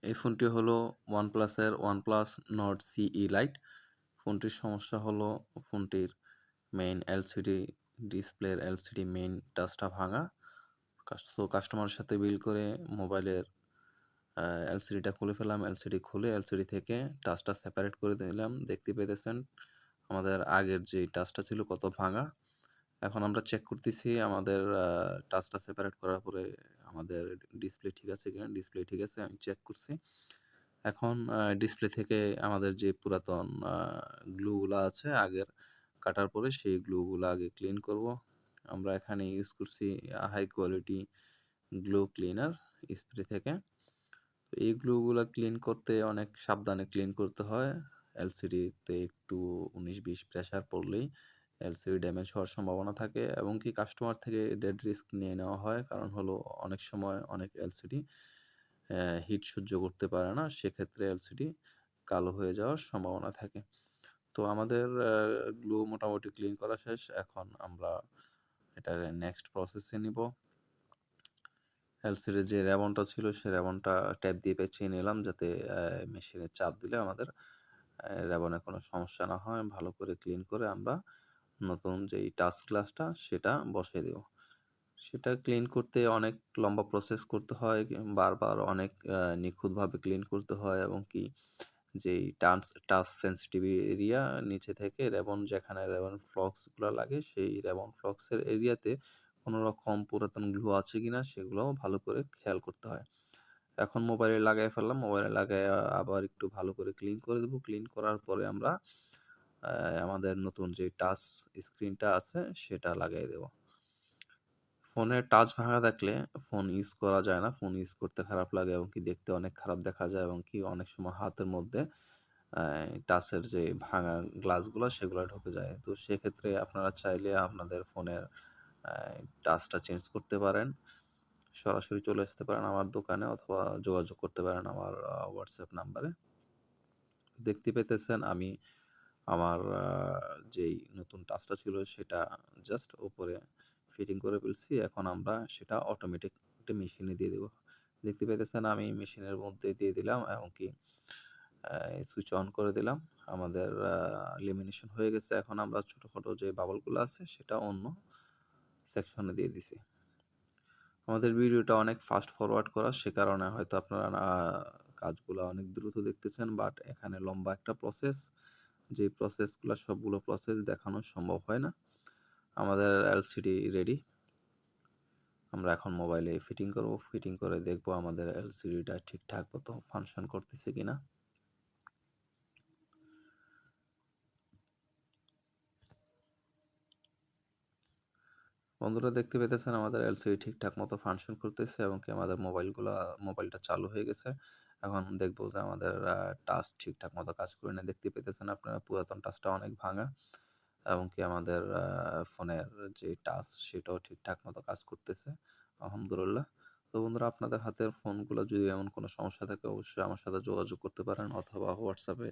এই ফোনটি হলো OnePlus-এর OnePlus Nord CE Lite। ফোনটির সমস্যা হলো ফোনটির মেইন এলসিডি ডিসপ্লের এলসিডি মেইন টাচটা ভাঙা। কাস্টমারের সাথে বিল করে মোবাইলের এলসিডিটা খুলে ফেললাম। এলসিডি খুলে এলসিডি থেকে টাচটা সেপারেট করে দিলাম। দেখতে পেতেছেন আমাদের আগের যে টাচটা ছিল কত ভাঙা। এখন আমরা চেক করতেছি আমাদের টাচটা সেপারেট করার পরে আমাদের ডিসপ্লে ঠিক আছে কিনা। ডিসপ্লে ঠিক আছে, আমি চেক করছি। এখন ডিসপ্লে থেকে আমাদের যে পুরাতন গ্লুগুলা আছে আগের কাটার পরে সেই গ্লুগুলা আগে ক্লিন করব। আমরা এখানে ইউজ করছি high quality glue cleaner spray থেকে। তো এই গ্লুগুলা ক্লিন করতে অনেক সাবধানে ক্লিন করতে হয়। এলসিডিতে একটু 19-20 প্রেসার পড়লেই এলসিডি ড্যামেজ হওয়ার সম্ভাবনা থাকে এবং কি কাস্টমার থেকে ডেড রিস্ক নিয়ে নেওয়া হয়। কারণ হলো অনেক সময় অনেক এলসিডি হিট সহ্য করতে পারে না, সেক্ষেত্রে এলসিডি কালো হয়ে যাওয়ার সম্ভাবনা থাকে। তো আমাদের গ্লু মোটামুটি ক্লিন করা শেষ। এখন আমরা এটাকে নেক্সট প্রসেসে নিব। এলসিডির যে রেবনটা ছিল সেই রেবনটা ট্যাপ দিয়ে পেঁচিয়ে নিলাম, যাতে মেশিনে চাপ দিলে আমাদের রেবনে কোনো সমস্যা না হয়। ভালো করে ক্লিন করে আমরা নতুন যেই টাচ গ্লাসটা সেটা বসিয়ে দেব। সেটা ক্লিন করতে অনেক লম্বা প্রসেস করতে হয়, বারবার অনেক নিখুঁতভাবে ক্লিন করতে হয় এবং কি যেই টাচ সেন্সিটিভ এরিয়া নিচে থেকে রেবন, যেখানে রেবন ফ্লক্সগুলো লাগে সেই রেবন ফ্লক্সের এরিয়াতে কোনো রকম পুরাতন গ্লু আছে কিনা সেগুলোও ভালো করে খেয়াল করতে হয়। এখন মোবাইলে লাগাই ফেললাম। মোবাইলে লাগায় আবার একটু ভালো করে ক্লিন করে দেবো। ক্লিন করার পরে আমরা আমাদের নতুন যে টাচ স্ক্রিনটা আছে সেটা লাগাই দেব। ফোনের টাচ ভাঙা থাকলে ফোন ইউজ করা যায় না। ফোন ইউজ করতে খারাপ লাগে এবং কি দেখতে অনেক খারাপ দেখা যায় এবং কি অনেক সময় হাতের মধ্যে টাচের যে ভাঙা গ্লাসগুলো সেগুলো ঢুকে যায়। তো সেক্ষেত্রে আপনারা চাইলে আপনাদের ফোনের টাচটা চেঞ্জ করতে পারেন। সরাসরি চলে আসতে পারেন আমার দোকানে অথবা যোগাযোগ করতে পারেন আমার WhatsApp নাম্বারে। দেখতে পেতেছেন আমি আমার যেই নতুন টাচটা ছিল সেটা জাস্ট উপরে ফিটিং করে ফেলছি। এখন আমরা সেটা অটোমেটিক একটা মেশিনে দিয়ে দেব। দেখতে পেতেছেন আমি মেশিনের মধ্যে দিয়ে দিলাম এবং কি সুইচ অন করে দিলাম। আমাদের লেমিনেশন হয়ে গেছে। এখন আমরা ছোটখাটো যে বাবলগুলো আছে সেটা অন্য সেকশনে দিয়ে দিছি। আমাদের ভিডিওটা অনেক ফাস্ট ফরওয়ার্ড করা, সে কারণে হয়তো আপনারা কাজগুলো অনেক দ্রুত দেখতেছেন, বাট এখানে লম্বা একটা প্রসেস। যে প্রসেসগুলো সবগুলো প্রসেস দেখানো সম্ভব হয় না। আমাদের এলসিডি রেডি। আমরা এখন মোবাইলে ফিটিং করব। ফিটিং করে দেখব আমাদের এলসিডিটা ঠিকঠাক মতো ফাংশন করতেছে কিনা। বন্ধুরা দেখতে পেতেছেন আমাদের এলসিডি ঠিকঠাক মতো ফাংশন করতেছে এবং কি আমাদের মোবাইলটা চালু হয়ে গেছে। এখন দেখব যে আমাদের টাচ ঠিকঠাক মতো কাজ করে না। দেখতে পেতেছেন আপনারা পুরাতন টাচটা অনেক ভাঙা এবং কি আমাদের ফোনের যে টাচ সেটাও ঠিকঠাক মতো কাজ করতেছে আলহামদুলিল্লাহ। তো বন্ধুরা আপনাদের হাতের ফোনগুলো যদি এমন কোনো সমস্যা থাকে অবশ্যই আমার সাথে যোগাযোগ করতে পারেন অথবা হোয়াটসঅ্যাপে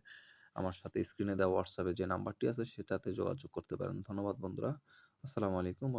আমার সাথে স্ক্রিনে দেওয়া হোয়াটসঅ্যাপে যে নাম্বারটি আছে সেটাতে যোগাযোগ করতে পারেন। ধন্যবাদ বন্ধুরা। আসসালামু আলাইকুম।